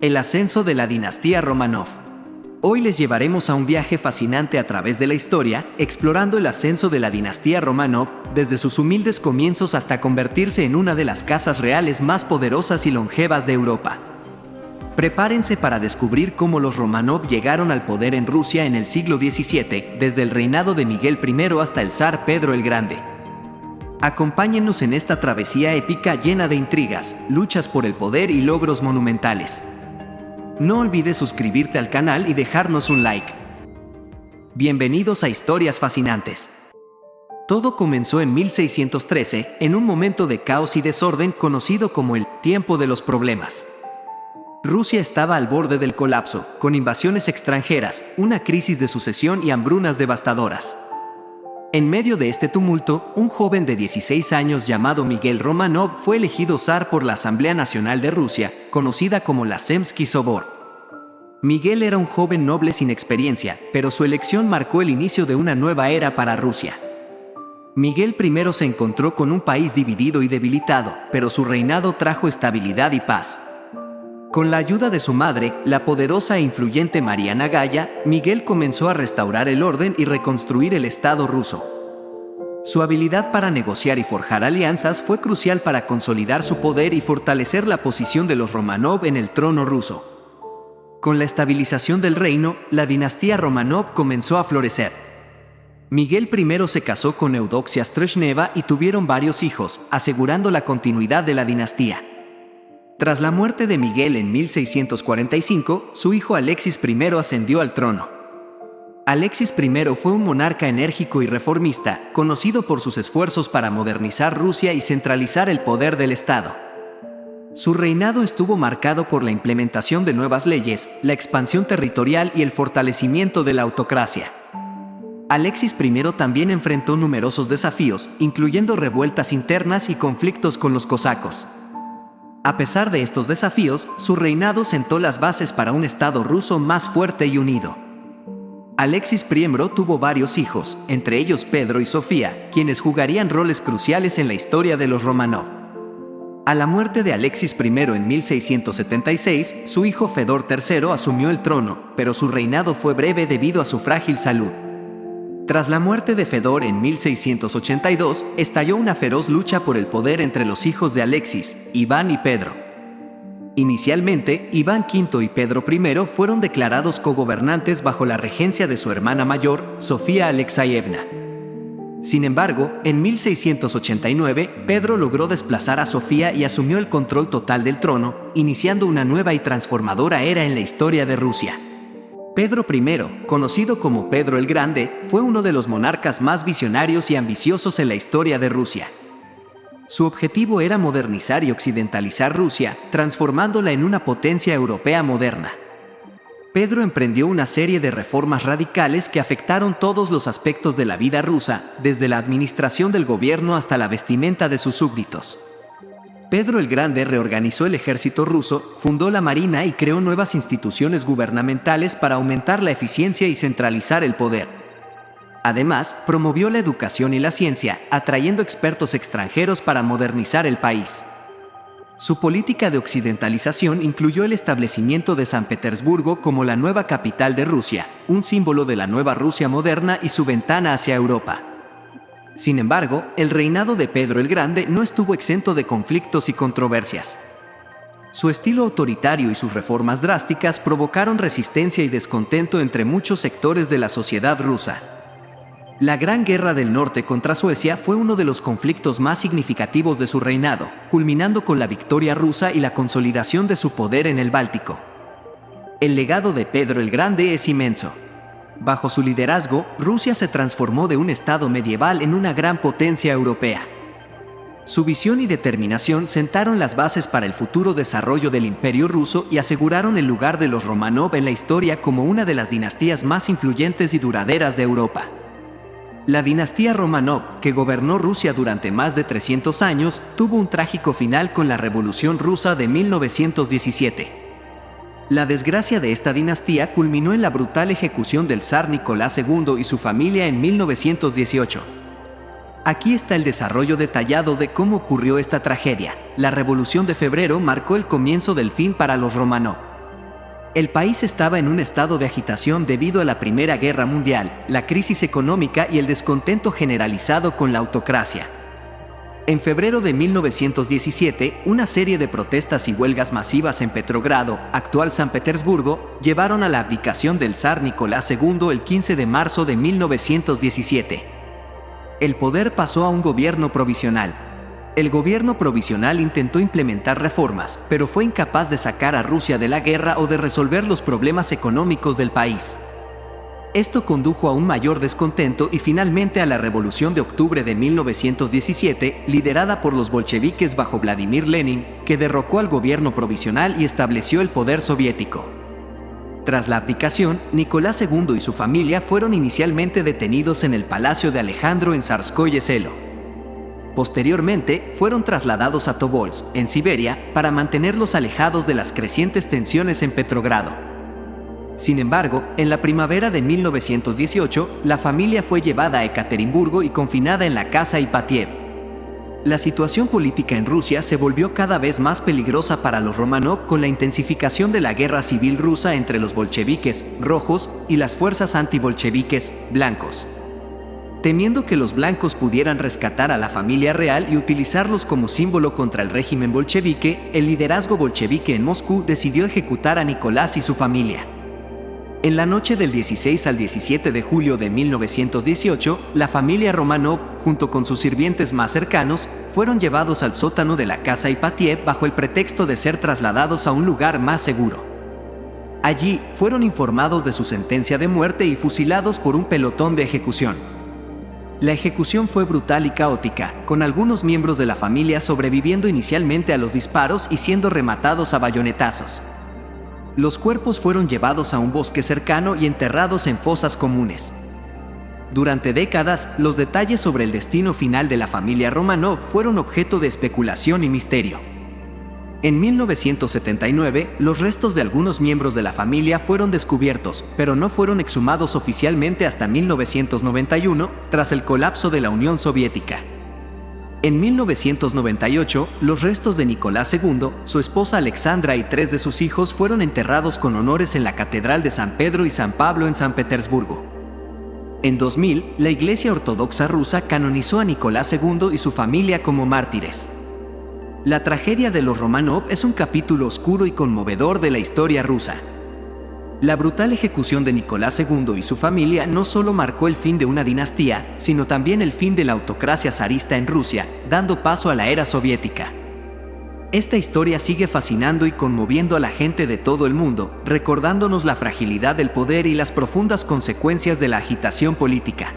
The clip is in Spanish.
El ascenso de la dinastía Románov. Hoy les llevaremos a un viaje fascinante a través de la historia, explorando el ascenso de la dinastía Románov, desde sus humildes comienzos hasta convertirse en una de las casas reales más poderosas y longevas de Europa. Prepárense para descubrir cómo los Románov llegaron al poder en Rusia en el siglo XVII, desde el reinado de Miguel I hasta el zar Pedro el Grande. Acompáñennos en esta travesía épica llena de intrigas, luchas por el poder y logros monumentales. No olvides suscribirte al canal y dejarnos un like. Bienvenidos a Historias Fascinantes. Todo comenzó en 1613, en un momento de caos y desorden conocido como el tiempo de los problemas. Rusia estaba al borde del colapso, con invasiones extranjeras, una crisis de sucesión y hambrunas devastadoras. En medio de este tumulto, un joven de 16 años llamado Miguel Románov fue elegido zar por la Asamblea Nacional de Rusia, conocida como la Zemsky Sobor. Miguel era un joven noble sin experiencia, pero su elección marcó el inicio de una nueva era para Rusia. Miguel I se encontró con un país dividido y debilitado, pero su reinado trajo estabilidad y paz. Con la ayuda de su madre, la poderosa e influyente Mariana Gaya, Miguel comenzó a restaurar el orden y reconstruir el Estado ruso. Su habilidad para negociar y forjar alianzas fue crucial para consolidar su poder y fortalecer la posición de los Románov en el trono ruso. Con la estabilización del reino, la dinastía Románov comenzó a florecer. Miguel I se casó con Eudoxia Strezhneva y tuvieron varios hijos, asegurando la continuidad de la dinastía. Tras la muerte de Miguel en 1645, su hijo Alexis I ascendió al trono. Alexis I fue un monarca enérgico y reformista, conocido por sus esfuerzos para modernizar Rusia y centralizar el poder del Estado. Su reinado estuvo marcado por la implementación de nuevas leyes, la expansión territorial y el fortalecimiento de la autocracia. Alexis I también enfrentó numerosos desafíos, incluyendo revueltas internas y conflictos con los cosacos. A pesar de estos desafíos, su reinado sentó las bases para un Estado ruso más fuerte y unido. Alexis I tuvo varios hijos, entre ellos Pedro y Sofía, quienes jugarían roles cruciales en la historia de los Románov. A la muerte de Alexis I en 1676, su hijo Fedor III asumió el trono, pero su reinado fue breve debido a su frágil salud. Tras la muerte de Fedor en 1682, estalló una feroz lucha por el poder entre los hijos de Alexis, Iván y Pedro. Inicialmente, Iván V y Pedro I fueron declarados cogobernantes bajo la regencia de su hermana mayor, Sofía Alexeyevna. Sin embargo, en 1689, Pedro logró desplazar a Sofía y asumió el control total del trono, iniciando una nueva y transformadora era en la historia de Rusia. Pedro I, conocido como Pedro el Grande, fue uno de los monarcas más visionarios y ambiciosos en la historia de Rusia. Su objetivo era modernizar y occidentalizar Rusia, transformándola en una potencia europea moderna. Pedro emprendió una serie de reformas radicales que afectaron todos los aspectos de la vida rusa, desde la administración del gobierno hasta la vestimenta de sus súbditos. Pedro el Grande reorganizó el ejército ruso, fundó la marina y creó nuevas instituciones gubernamentales para aumentar la eficiencia y centralizar el poder. Además, promovió la educación y la ciencia, atrayendo expertos extranjeros para modernizar el país. Su política de occidentalización incluyó el establecimiento de San Petersburgo como la nueva capital de Rusia, un símbolo de la nueva Rusia moderna y su ventana hacia Europa. Sin embargo, el reinado de Pedro el Grande no estuvo exento de conflictos y controversias. Su estilo autoritario y sus reformas drásticas provocaron resistencia y descontento entre muchos sectores de la sociedad rusa. La Gran Guerra del Norte contra Suecia fue uno de los conflictos más significativos de su reinado, culminando con la victoria rusa y la consolidación de su poder en el Báltico. El legado de Pedro el Grande es inmenso. Bajo su liderazgo, Rusia se transformó de un estado medieval en una gran potencia europea. Su visión y determinación sentaron las bases para el futuro desarrollo del Imperio ruso y aseguraron el lugar de los Románov en la historia como una de las dinastías más influyentes y duraderas de Europa. La dinastía Románov, que gobernó Rusia durante más de 300 años, tuvo un trágico final con la Revolución Rusa de 1917. La desgracia de esta dinastía culminó en la brutal ejecución del zar Nicolás II y su familia en 1918. Aquí está el desarrollo detallado de cómo ocurrió esta tragedia. La Revolución de Febrero marcó el comienzo del fin para los Románov. El país estaba en un estado de agitación debido a la Primera Guerra Mundial, la crisis económica y el descontento generalizado con la autocracia. En febrero de 1917, una serie de protestas y huelgas masivas en Petrogrado, actual San Petersburgo, llevaron a la abdicación del zar Nicolás II el 15 de marzo de 1917. El poder pasó a un gobierno provisional. El gobierno provisional intentó implementar reformas, pero fue incapaz de sacar a Rusia de la guerra o de resolver los problemas económicos del país. Esto condujo a un mayor descontento y finalmente a la Revolución de Octubre de 1917, liderada por los bolcheviques bajo Vladimir Lenin, que derrocó al gobierno provisional y estableció el poder soviético. Tras la abdicación, Nicolás II y su familia fueron inicialmente detenidos en el Palacio de Alejandro en Tsarskoye Selo. Posteriormente, fueron trasladados a Tobolsk, en Siberia, para mantenerlos alejados de las crecientes tensiones en Petrogrado. Sin embargo, en la primavera de 1918, la familia fue llevada a Ekaterimburgo y confinada en la casa Ipatiev. La situación política en Rusia se volvió cada vez más peligrosa para los Románov con la intensificación de la guerra civil rusa entre los bolcheviques, rojos, y las fuerzas antibolcheviques, blancos. Temiendo que los blancos pudieran rescatar a la familia real y utilizarlos como símbolo contra el régimen bolchevique, el liderazgo bolchevique en Moscú decidió ejecutar a Nicolás y su familia. En la noche del 16 al 17 de julio de 1918, la familia Románov, junto con sus sirvientes más cercanos, fueron llevados al sótano de la casa Ipatiev bajo el pretexto de ser trasladados a un lugar más seguro. Allí, fueron informados de su sentencia de muerte y fusilados por un pelotón de ejecución. La ejecución fue brutal y caótica, con algunos miembros de la familia sobreviviendo inicialmente a los disparos y siendo rematados a bayonetazos. Los cuerpos fueron llevados a un bosque cercano y enterrados en fosas comunes. Durante décadas, los detalles sobre el destino final de la familia Románov fueron objeto de especulación y misterio. En 1979, los restos de algunos miembros de la familia fueron descubiertos, pero no fueron exhumados oficialmente hasta 1991, tras el colapso de la Unión Soviética. En 1998, los restos de Nicolás II, su esposa Alexandra y 3 de sus hijos fueron enterrados con honores en la Catedral de San Pedro y San Pablo en San Petersburgo. En 2000, la Iglesia Ortodoxa rusa canonizó a Nicolás II y su familia como mártires. La tragedia de los Románov es un capítulo oscuro y conmovedor de la historia rusa. La brutal ejecución de Nicolás II y su familia no solo marcó el fin de una dinastía, sino también el fin de la autocracia zarista en Rusia, dando paso a la era soviética. Esta historia sigue fascinando y conmoviendo a la gente de todo el mundo, recordándonos la fragilidad del poder y las profundas consecuencias de la agitación política.